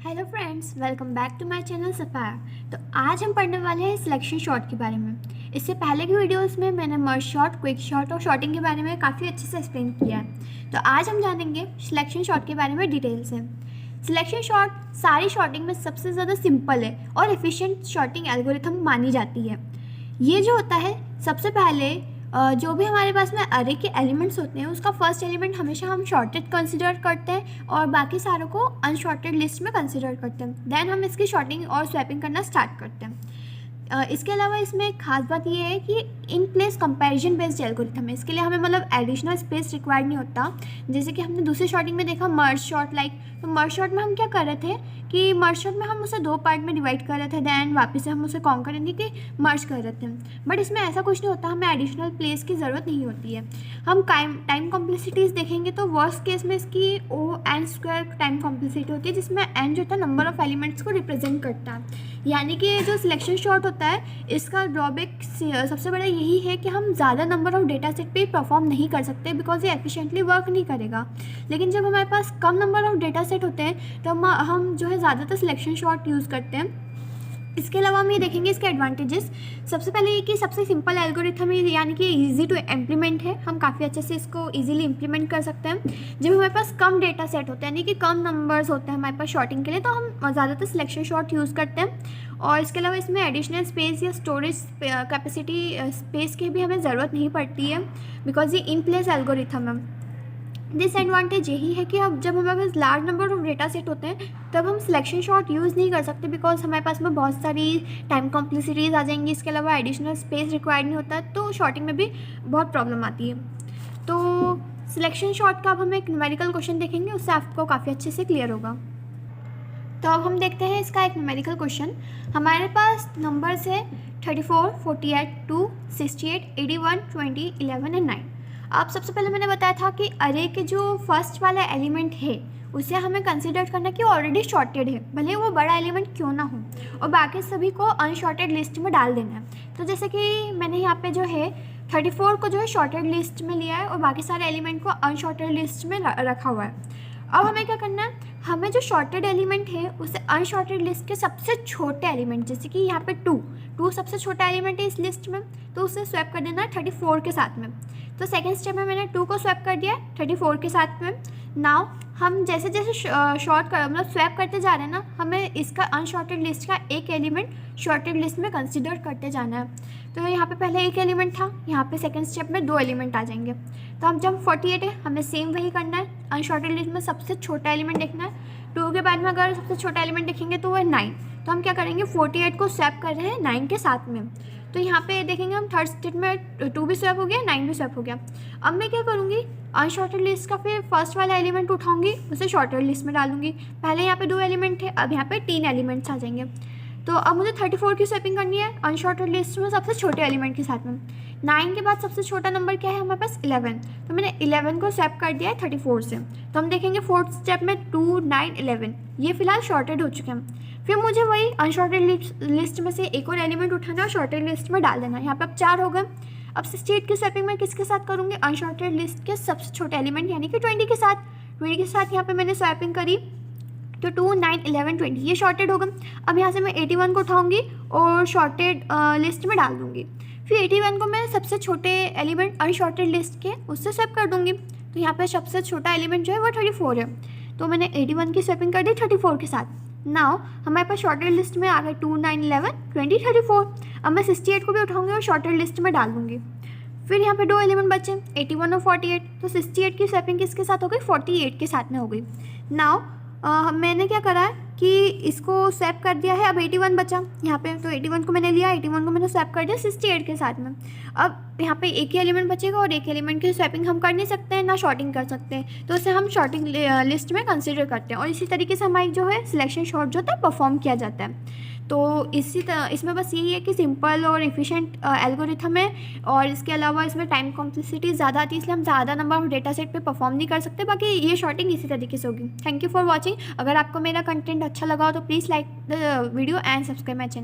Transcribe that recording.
Hello friends, welcome back to my channel Sapphire. तो आज हम पढ़ने वाले हैं सिलेक्शन शॉट के बारे में। इससे पहले की वीडियोस में मैंने मर्ज शॉट, क्विक शॉट और शॉटिंग के बारे में काफ़ी अच्छे से एक्सप्लेन किया है। तो आज हम जानेंगे सिलेक्शन शॉट के बारे में डिटेल से। सिलेक्शन शॉट सारी शॉटिंग में सबसे ज़्यादा सिंपल है और एफिशिएंट शॉटिंग एल्गोरिथम मानी जाती है। ये जो होता है, सबसे पहले जो भी हमारे पास में अरे के एलिमेंट्स होते हैं उसका फर्स्ट एलिमेंट हमेशा हम शॉर्टेड कंसिडर करते हैं और बाकी सारों को अनशॉर्टेड लिस्ट में कंसिडर करते हैं। देन हम इसकी शॉर्टिंग और स्वैपिंग करना स्टार्ट करते हैं। इसके अलावा इसमें एक खास बात ये है कि in place comparison based algorithm है। इसके लिए हमें मतलब एडिशनल स्पेस रिक्वायर्ड नहीं होता। जैसे कि हमने दूसरी शॉटिंग में देखा मर्ज शॉट तो मर्ज शॉट में हम क्या कर रहे थे कि मर्ज शॉट में हम उसे दो पार्ट में डिवाइड कर रहे थे, देन वापस से हम उसे कॉन्कर यानी कि मर्ज कर रहे थे। बट इसमें ऐसा कुछ नहीं होता, हमें एडिशनल प्लेस की ज़रूरत नहीं होती है। हम टाइम कॉम्प्लेक्सिटीज़ देखेंगे तो वर्स्ट केस में इसकी O(n)² टाइम कॉम्प्लेक्सिटी होती है, जिसमें n जो होता है नंबर ऑफ एलिमेंट्स को रिप्रेजेंट करता है। यानी कि जो सिलेक्शन शॉट होता है इसका ड्रॉबैक सबसे बड़ा यही है कि हम ज़्यादा नंबर ऑफ डेटा सेट पे परफॉर्म नहीं कर सकते, बिकॉज ये एफिशिएंटली वर्क नहीं करेगा। लेकिन जब हमारे पास कम नंबर ऑफ डेटा सेट होते हैं तो हम जो है ज़्यादातर सिलेक्शन शॉट यूज़ करते हैं। इसके अलावा हम ये देखेंगे इसके एडवांटेजेस। सबसे पहले ये कि सबसे सिंपल एल्गोरिथम है, यानी कि इजी टू इम्प्लीमेंट है। हम काफ़ी अच्छे से इसको इजीली इम्प्लीमेंट कर सकते हैं। जब हमारे पास कम डेटा सेट होते हैं यानी कि कम नंबर्स होते हैं हमारे पास शॉटिंग के लिए, तो हम ज़्यादातर सिलेक्शन शॉट यूज़ करते हैं। और इसके अलावा इसमें एडिशनल स्पेस या स्टोरेज कैपेसिटी स्पेस की भी हमें ज़रूरत नहीं पड़ती है, बिकॉज ये इन प्लेस एल्गोरिथम है। डिसएडवांटेज यही है कि अब जब हमारे पास large number of data set होते हैं तब हम सिलेक्शन शॉट यूज़ नहीं कर सकते, बिकॉज हमारे पास में बहुत सारी टाइम कॉम्प्लेक्सिटीज़ आ जाएंगी। इसके अलावा एडिशनल स्पेस रिक्वायर्ड नहीं होता, तो शॉटिंग में भी बहुत प्रॉब्लम आती है। तो सिलेक्शन शॉट का अब हम एक न्यूमेरिकल क्वेश्चन देखेंगे, उससे आपको काफ़ी अच्छे से क्लियर होगा। तो अब हम देखते हैं इसका एक न्यूमेरिकल क्वेश्चन। हमारे पास नंबर्स है 34, 48, 2, 68, 81, 20, 11 एंड 9। अब सबसे पहले मैंने बताया था कि अरे के जो फर्स्ट वाला एलिमेंट है उसे हमें कंसिडर करना कि ऑलरेडी शॉर्टेड है, भले वो बड़ा एलिमेंट क्यों ना हो, और बाकी सभी को अनशॉर्टेड लिस्ट में डाल देना है। तो जैसे कि मैंने यहाँ पे जो है 34 को जो है शॉर्टेड लिस्ट में लिया है और बाकी सारे एलिमेंट को अनशॉर्टेड लिस्ट में रखा हुआ है। अब हमें क्या करना है, हमें जो शॉर्टेड एलिमेंट है उसे अनशॉर्टेड लिस्ट के सबसे छोटे एलिमेंट, जैसे कि यहाँ पे 2 सबसे छोटा एलिमेंट है इस लिस्ट में, तो उसे स्वैप कर देना है 34 के साथ में। तो सेकेंड स्टेप में मैंने 2 को स्वैप कर दिया 34 के साथ में। नाउ हम जैसे जैसे मतलब स्वैप करते जा रहे हैं ना, हमें इसका अनशॉर्टेड लिस्ट का एक एलिमेंट शॉर्टेड लिस्ट में कंसिडर करते जाना है। तो यहाँ पे पहले एक एलिमेंट था, यहाँ पे सेकंड स्टेप में 2 एलिमेंट आ जाएंगे। तो हम जब 48 है हमें सेम वही करना है, अनशॉर्टेड लिस्ट में सबसे छोटा एलिमेंट देखना है। 2 के बाद में अगर सबसे छोटा एलिमेंट देखेंगे तो वो है 9। तो हम क्या करेंगे, 48 को स्वैप कर रहे हैं 9 के साथ में। तो यहाँ पे देखेंगे हम थर्ड स्टेप में 2 भी स्वैप हो गया, 9 भी स्वैप हो गया। अब मैं क्या करूँगी, अनशॉर्टेड लिस्ट का फिर फर्स्ट वाला एलिमेंट उठाऊंगी, उसे शॉर्टेड लिस्ट में डालूंगी। पहले यहाँ पे 2 एलिमेंट थे, अब यहाँ पे 3 एलिमेंट्स आ जाएंगे। तो अब मुझे 34 की स्वैपिंग करनी है अनशॉर्टेड लिस्ट में सबसे छोटे एलिमेंट के साथ में। 9 के बाद सबसे छोटा नंबर क्या है हमारे पास, 11। तो मैंने 11 को स्वैप कर दिया है 34 से। तो हम देखेंगे फोर्थ स्टेप में 2, 9, 11 ये फिलहाल शॉर्टेड हो चुके हैं। फिर मुझे वही अनशॉर्टेड लिस्ट में से एक और एलिमेंट उठाना और शॉर्टेड लिस्ट में डाल देना। यहाँ पे अब 4 हो गए। अब 68 की स्वैपिंग मैं किसके साथ करूँगी, अनशॉर्टेड लिस्ट के सबसे छोटे एलिमेंट यानी कि 20 के साथ। 20 के साथ यहाँ पे मैंने स्वैपिंग करी तो 2, 9, 11, 20 ये शॉर्टेड होगा। अब यहाँ से मैं 81 को उठाऊंगी और शॉर्टेड लिस्ट में डाल दूँगी। फिर 81 को मैं सबसे छोटे एलिमेंट अनशॉर्टेड लिस्ट के उससे स्वैप कर दूँगी। तो यहाँ पे सबसे छोटा एलिमेंट जो है वो 34 है, तो मैंने 81 की स्वैपिंग कर दी 34 के साथ। नाउ हमारे पास शॉर्टेड लिस्ट में आ गए 2, 9, 11, 20, 34। अब मैं 68 को भी उठाऊंगी और शॉर्टेड लिस्ट में डाल दूँगी। फिर यहाँ पे 2 एलिमेंट बचे 81 और 48। तो 68 की स्वैपिंग किसके साथ हो गई, 48 के साथ में हो गई। नाउ मैंने क्या करा है कि इसको स्वैप कर दिया है, अब 81 बचा यहाँ पे। तो 81 को मैंने लिया, 81 को मैंने स्वैप कर दिया 68 के साथ में। अब यहाँ पे एक ही एलिमेंट बचेगा और एक एलिमेंट की स्वैपिंग हम कर नहीं सकते हैं, ना शॉर्टिंग कर सकते हैं, तो उसे हम शॉर्टिंग लिस्ट में कंसिडर करते हैं। और इसी तरीके से हमारी जो है सिलेक्शन शॉट जो होता है परफॉर्म किया जाता है। तो इसमें बस यही है कि सिंपल और एफिशिएंट एल्गोरिथम है, और इसके अलावा इसमें टाइम कॉम्प्लेक्सिटी ज़्यादा आती है, इसलिए हम ज़्यादा नंबर ऑफ डेटा सेट पे परफॉर्म नहीं कर सकते। बाकी ये शॉर्टिंग इसी तरीके से होगी। Thank you for watching. अगर आपको मेरा कंटेंट अच्छा लगा हो तो please like the video and subscribe my channel.